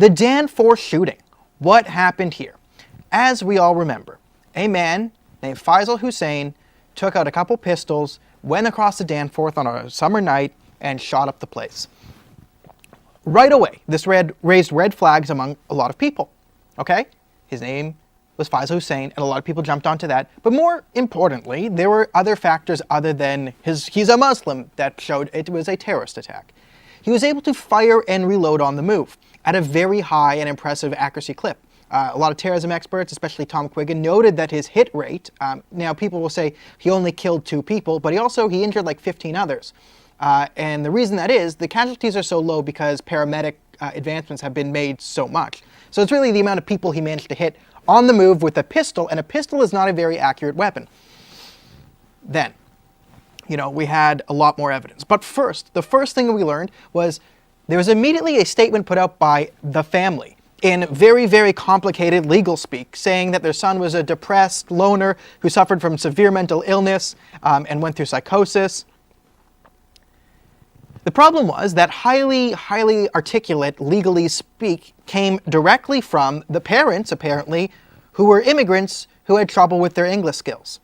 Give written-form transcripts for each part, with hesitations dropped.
The Danforth shooting. What happened here? As we all remember, a man named Faisal Hussain took out a couple pistols, went across the Danforth on a summer night, and shot up the place. Right away, this raised red flags among a lot of people. Okay? His name was Faisal Hussain, and a lot of people jumped onto that. But more importantly, there were other factors other than he's a Muslim that showed it was a terrorist attack. He was able to fire and reload on the move at a very high and impressive accuracy clip. A lot of terrorism experts, especially Tom Quiggin, noted that his hit rate, now people will say he only killed 2 people, but he injured like 15 others. And the reason that is, the casualties are so low because paramedic advancements have been made so much. So it's really the amount of people he managed to hit on the move with a pistol, and a pistol is not a very accurate weapon. Then, we had a lot more evidence. But first, the first thing we learned was there was immediately a statement put out by the family in very, very complicated legal speak, saying that their son was a depressed loner who suffered from severe mental illness and went through psychosis. The problem was that highly, highly articulate legally speak came directly from the parents, apparently, who were immigrants who had trouble with their English skills.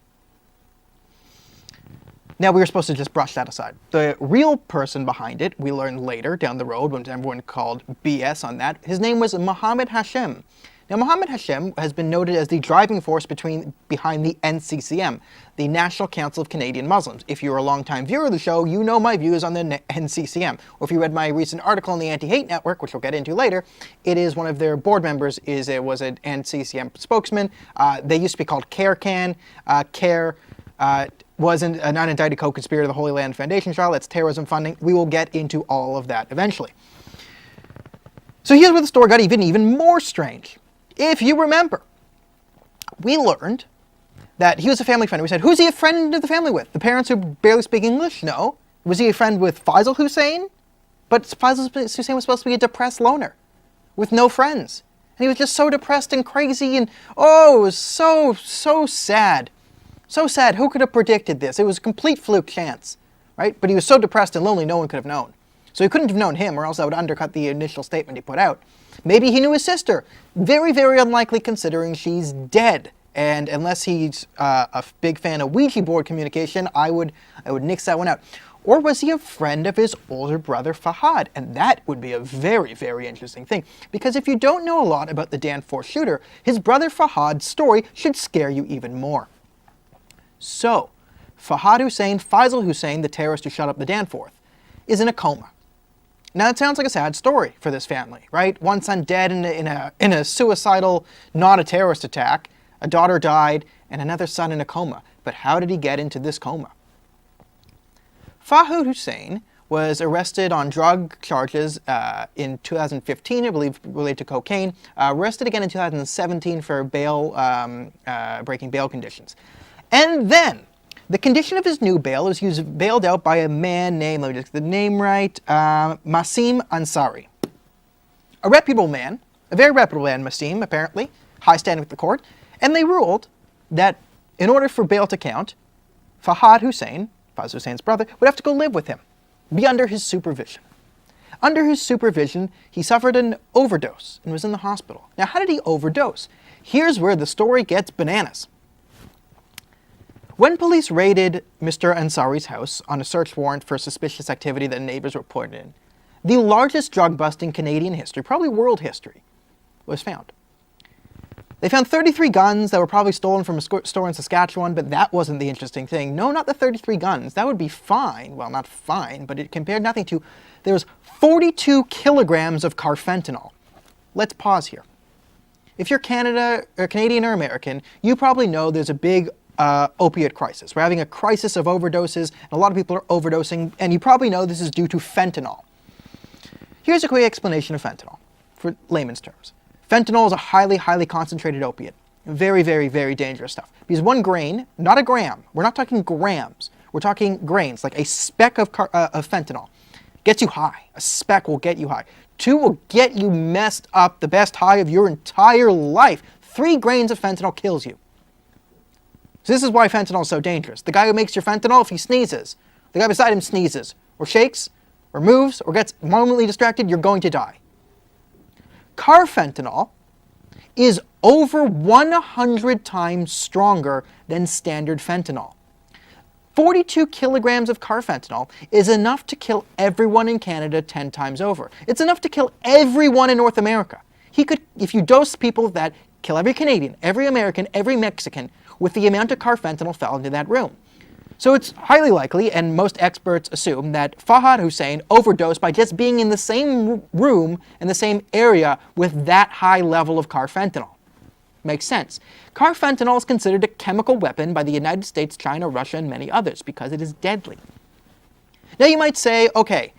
Now, we were supposed to just brush that aside. The real person behind it, we learned later down the road when everyone called BS on that, his name was Mohammed Hashim. Now, Mohammed Hashim has been noted as the driving force behind the NCCM, the National Council of Canadian Muslims. If you're a longtime viewer of the show, you know my views on the NCCM. Or if you read my recent article on the Anti-Hate Network, which we'll get into later, it is one of their board members was an NCCM spokesman. They used to be called CARE-CAN. CARE was an unindicted co-conspirator of the Holy Land Foundation trial. That's terrorism funding. We will get into all of that eventually. So here's where the story got even more strange. If you remember, we learned that he was a family friend. We said, who's he a friend of the family with? The parents who barely speak English? No. Was he a friend with Faisal Hussain? But Faisal Hussain was supposed to be a depressed loner with no friends. And he was just so depressed and crazy and, it was so sad. So sad. Who could have predicted this? It was a complete fluke chance, right? But he was so depressed and lonely, no one could have known. So he couldn't have known him, or else that would undercut the initial statement he put out. Maybe he knew his sister. Very, very unlikely considering she's dead. And unless he's a big fan of Ouija board communication, I would nix that one out. Or was he a friend of his older brother Fahad? And that would be a very, very interesting thing. Because if you don't know a lot about the Danforth shooter, his brother Fahad's story should scare you even more. So, Faisal Hussain, the terrorist who shot up the Danforth, is in a coma. Now, it sounds like a sad story for this family, right? One son dead in a suicidal, not a terrorist attack. A daughter died, and another son in a coma. But how did he get into this coma? Faisal Hussain was arrested on drug charges in 2015, I believe, related to cocaine. Arrested again in 2017 for breaking bail conditions. And then, the condition of his new bail was he was bailed out by a man named, let me just get the name right, Masim Ansari. A reputable man, a very reputable man, Masim, apparently, high standing with the court, and they ruled that in order for bail to count, Faisal Hussain's brother, would have to go live with him, be under his supervision. Under his supervision, he suffered an overdose and was in the hospital. Now, how did he overdose? Here's where the story gets bananas. When police raided Mr. Ansari's house on a search warrant for suspicious activity that neighbors reported in, the largest drug bust in Canadian history, probably world history, was found. They found 33 guns that were probably stolen from a store in Saskatchewan, but that wasn't the interesting thing. No, not the 33 guns. That would be fine. Well, not fine, but it compared nothing to, there was 42 kilograms of carfentanil. Let's pause here. If you're Canadian or American, you probably know there's a big opiate crisis. We're having a crisis of overdoses, and a lot of people are overdosing, and you probably know this is due to fentanyl. Here's a quick explanation of fentanyl, for layman's terms. Fentanyl is a highly, highly concentrated opiate. Very, very, very dangerous stuff. Because 1 grain, not a gram, we're not talking grams, we're talking grains, like a speck of fentanyl, gets you high. A speck will get you high. 2 will get you messed up, the best high of your entire life. 3 grains of fentanyl kills you. So this is why fentanyl is so dangerous. The guy who makes your fentanyl, if he sneezes, the guy beside him sneezes, or shakes, or moves, or gets momently distracted, you're going to die. Carfentanil is over 100 times stronger than standard fentanyl. 42 kilograms of carfentanil is enough to kill everyone in Canada 10 times over. It's enough to kill everyone in North America. He could, if you dose people with that, kill every Canadian, every American, every Mexican with the amount of carfentanil fell into that room. So it's highly likely, and most experts assume, that Faisal Hussain overdosed by just being in the same room, in the same area, with that high level of carfentanil. Makes sense. Carfentanil is considered a chemical weapon by the United States, China, Russia, and many others because it is deadly. Now you might say, okay,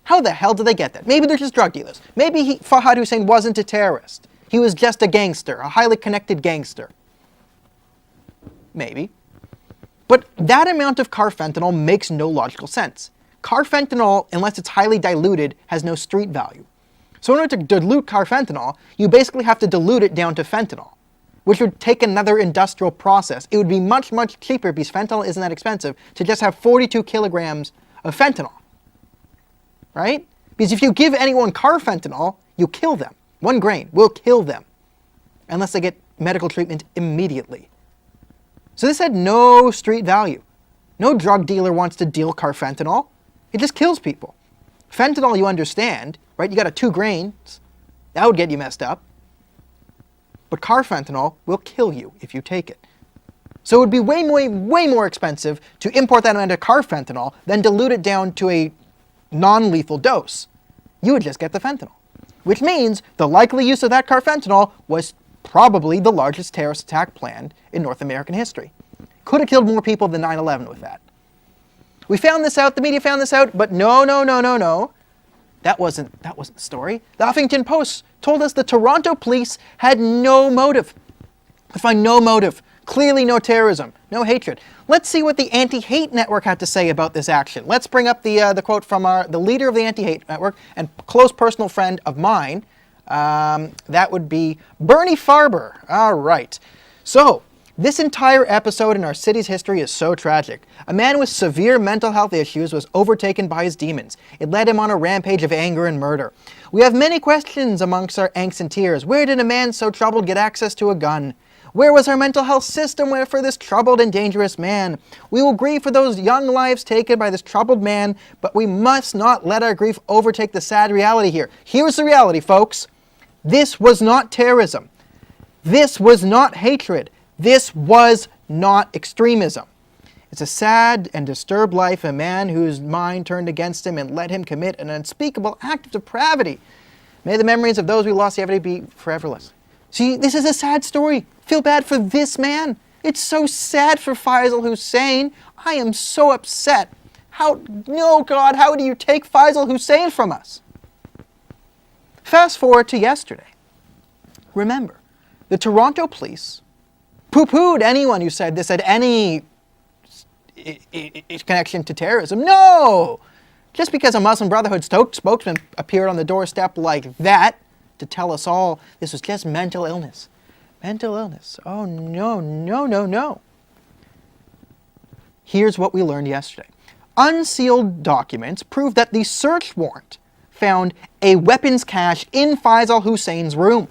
how the hell did they get that? Maybe they're just drug dealers. Maybe Faisal Hussain wasn't a terrorist. He was just a gangster, a highly connected gangster. Maybe. But that amount of carfentanil makes no logical sense. Carfentanil, unless it's highly diluted, has no street value. So in order to dilute carfentanil, you basically have to dilute it down to fentanyl, which would take another industrial process. It would be much, much cheaper, because fentanyl isn't that expensive, to just have 42 kilograms of fentanyl. Right? Because if you give anyone carfentanil, you kill them. 1 grain will kill them, unless they get medical treatment immediately. So this had no street value. No drug dealer wants to deal carfentanil. It just kills people. Fentanyl, you understand, right? You got a 2 grains. That would get you messed up. But carfentanil will kill you if you take it. So it would be way more expensive to import that amount of carfentanil than dilute it down to a non-lethal dose. You would just get the fentanyl. Which means the likely use of that carfentanil was probably the largest terrorist attack planned in North American history. Could have killed more people than 9/11 with that. We found this out, the media found this out, but no. That wasn't the story. The Huffington Post told us the Toronto police had no motive. I find no motive. Clearly no terrorism, no hatred. Let's see what the Anti-Hate Network had to say about this action. Let's bring up the quote from the leader of the Anti-Hate Network and close personal friend of mine. That would be Bernie Farber. All right. So, this entire episode in our city's history is so tragic. A man with severe mental health issues was overtaken by his demons. It led him on a rampage of anger and murder. We have many questions amongst our angst and tears. Where did a man so troubled get access to a gun? Where was our mental health system for this troubled and dangerous man? We will grieve for those young lives taken by this troubled man, but we must not let our grief overtake the sad reality here. Here's the reality, folks. This was not terrorism. This was not hatred. This was not extremism. It's a sad and disturbed life, a man whose mind turned against him and let him commit an unspeakable act of depravity. May the memories of those we lost yesterday be foreverless. See, this is a sad story. Feel bad for this man. It's so sad for Faisal Hussain. I am so upset. God, how do you take Faisal Hussain from us? Fast forward to yesterday. Remember, the Toronto police poo-pooed anyone who said this had any connection to terrorism. No! Just because a Muslim Brotherhood spokesman appeared on the doorstep like that to tell us all this was just mental illness. Mental illness. Oh, no. Here's what we learned yesterday. Unsealed documents prove that the search warrant found a weapons cache in Faisal Hussain's room.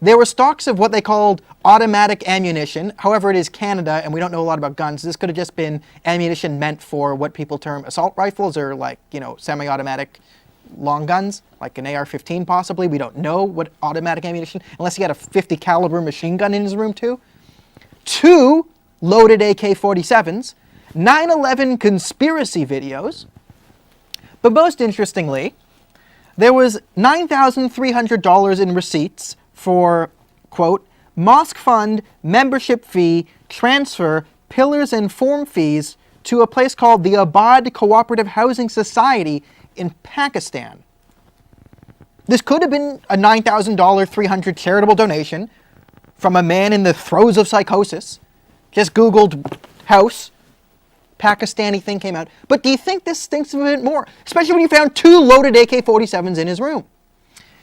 There were stocks of what they called automatic ammunition. However, it is Canada, and we don't know a lot about guns. This could have just been ammunition meant for what people term assault rifles, or semi-automatic long guns, like an AR-15 possibly. We don't know what automatic ammunition, unless he had a .50 caliber machine gun in his room too. 2 loaded AK-47s, 9/11 conspiracy videos. But most interestingly, there was $9,300 in receipts for, quote, mosque fund, membership fee, transfer, pillars and form fees to a place called the Abad Cooperative Housing Society in Pakistan. This could have been a $9,000 300 charitable donation from a man in the throes of psychosis. Just Googled house, Pakistani thing came out. But do you think this stinks a bit more? Especially when you found 2 loaded AK-47s in his room.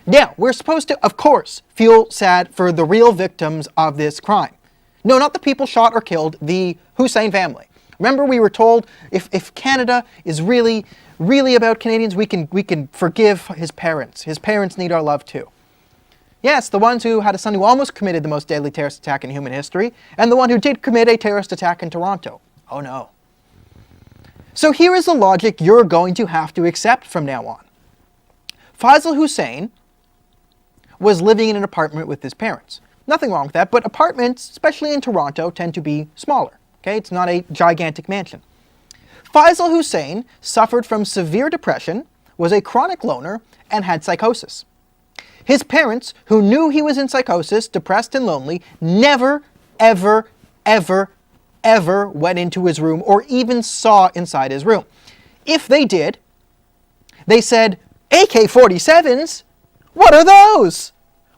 Now, we're supposed to, of course, feel sad for the real victims of this crime. No, not the people shot or killed, the Hussain family. Remember, we were told if Canada is really about Canadians, we can forgive his parents. His parents need our love too. Yes, the ones who had a son who almost committed the most deadly terrorist attack in human history, and the one who did commit a terrorist attack in Toronto. Oh no. So here is the logic you're going to have to accept from now on. Faisal Hussain was living in an apartment with his parents. Nothing wrong with that, but apartments, especially in Toronto, tend to be smaller. Okay, it's not a gigantic mansion. Faisal Hussain suffered from severe depression, was a chronic loner, and had psychosis. His parents, who knew he was in psychosis, depressed and lonely, never, ever, ever, ever went into his room or even saw inside his room. If they did, they said, AK-47s? What are those?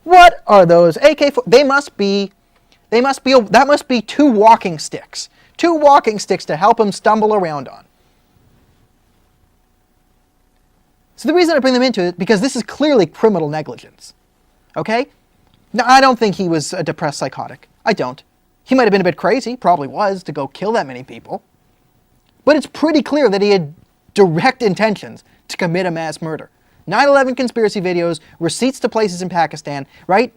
What are those? That must be two walking sticks. Two walking sticks to help him stumble around on. So the reason I bring them into it, because this is clearly criminal negligence. Okay? Now, I don't think he was a depressed psychotic. I don't. He might have been a bit crazy, probably was, to go kill that many people. But it's pretty clear that he had direct intentions to commit a mass murder. 9/11 conspiracy videos, receipts to places in Pakistan, right?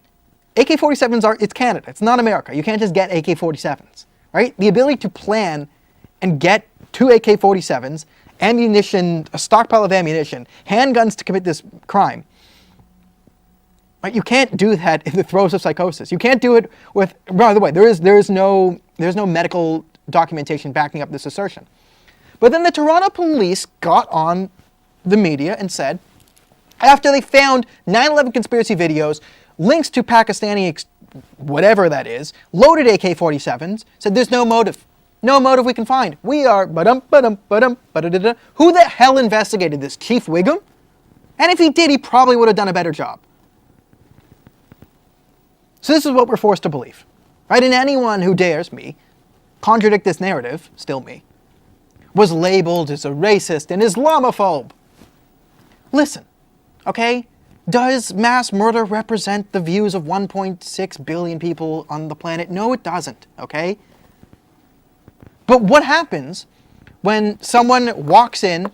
AK-47s it's Canada, it's not America. You can't just get AK-47s, right? The ability to plan and get two AK-47s, ammunition, a stockpile of ammunition, handguns to commit this crime. Right? You can't do that in the throes of psychosis. You can't do it with, by the way, there is no medical documentation backing up this assertion. But then the Toronto police got on the media and said, after they found 9/11 conspiracy videos, links to Pakistani, whatever that is, loaded AK-47s, said there's no motive. No motive we can find. We are ba-dum-ba-dum-ba-dum-ba-da-da-da. Who the hell investigated this? Chief Wiggum? And if he did, he probably would have done a better job. So this is what we're forced to believe. Right? And anyone who dares contradict this narrative, still me, was labeled as a racist and Islamophobe. Listen, okay? Does mass murder represent the views of 1.6 billion people on the planet? No, it doesn't, okay? But what happens when someone walks in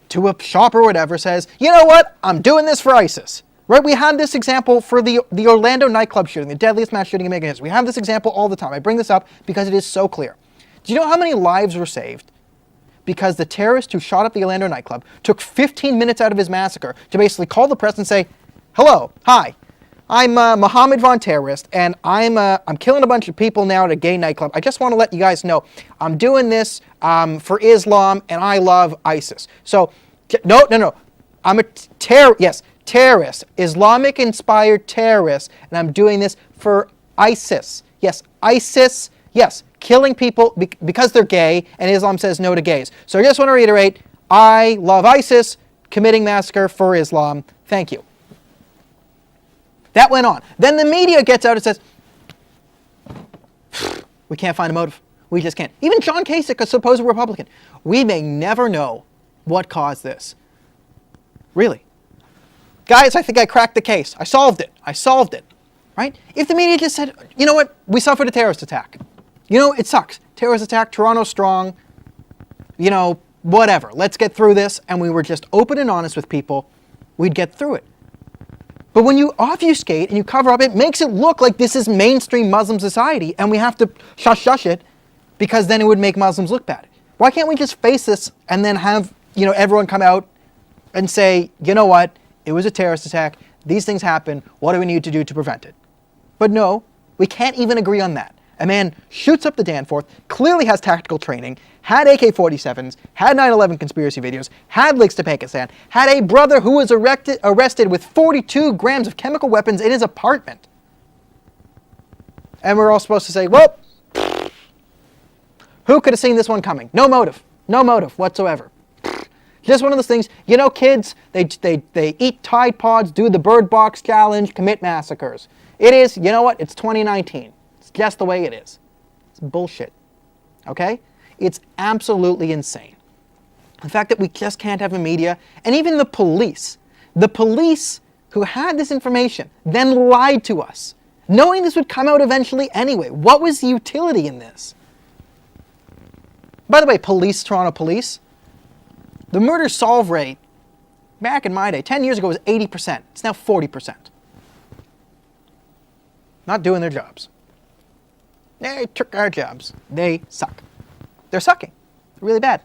to a shop or whatever, says, you know what, I'm doing this for ISIS, right? We had this example for the Orlando nightclub shooting, the deadliest mass shooting in American history. We have this example all the time. I bring this up because it is so clear. Do you know how many lives were saved because the terrorist who shot up the Orlando nightclub took 15 minutes out of his massacre to basically call the press and say, hello, hi, I'm Mohammed Von Terrorist, and I'm killing a bunch of people now at a gay nightclub. I just want to let you guys know I'm doing this for Islam, and I love ISIS. So, no, I'm a terrorist, Islamic-inspired terrorist, and I'm doing this for ISIS. Yes, ISIS, yes, killing people because they're gay, and Islam says no to gays. So I just want to reiterate, I love ISIS, committing massacre for Islam. Thank you. That went on. Then the media gets out and says, we can't find a motive. We just can't. Even John Kasich, a supposed Republican. We may never know what caused this. Really. Guys, I think I cracked the case. I solved it. Right? If the media just said, you know what, we suffered a terrorist attack. You know, it sucks. Terrorist attack, Toronto strong, whatever. Let's get through this. And we were just open and honest with people, we'd get through it. But when you obfuscate and you cover up, it makes it look like this is mainstream Muslim society and we have to shush it because then it would make Muslims look bad. Why can't we just face this and then have, everyone come out and say, you know what, it was a terrorist attack, these things happen, what do we need to do to prevent it? But no, we can't even agree on that. A man shoots up the Danforth, clearly has tactical training, had AK-47s, had 9/11 conspiracy videos, had links to Pakistan, had a brother who was arrested with 42 grams of chemical weapons in his apartment. And we're all supposed to say, well, who could have seen this one coming? No motive whatsoever. Just one of those things, kids, they eat Tide Pods, do the Bird Box Challenge, commit massacres. It is, it's 2019. Just the way it is. It's bullshit. Okay? It's absolutely insane. The fact that we just can't have a media, and even the police who had this information then lied to us, knowing this would come out eventually anyway. What was the utility in this? By the way, Toronto police, the murder solve rate back in my day, 10 years ago, was 80%. It's now 40%. not doing their jobs. They took our jobs. They suck. They're sucking. Really bad.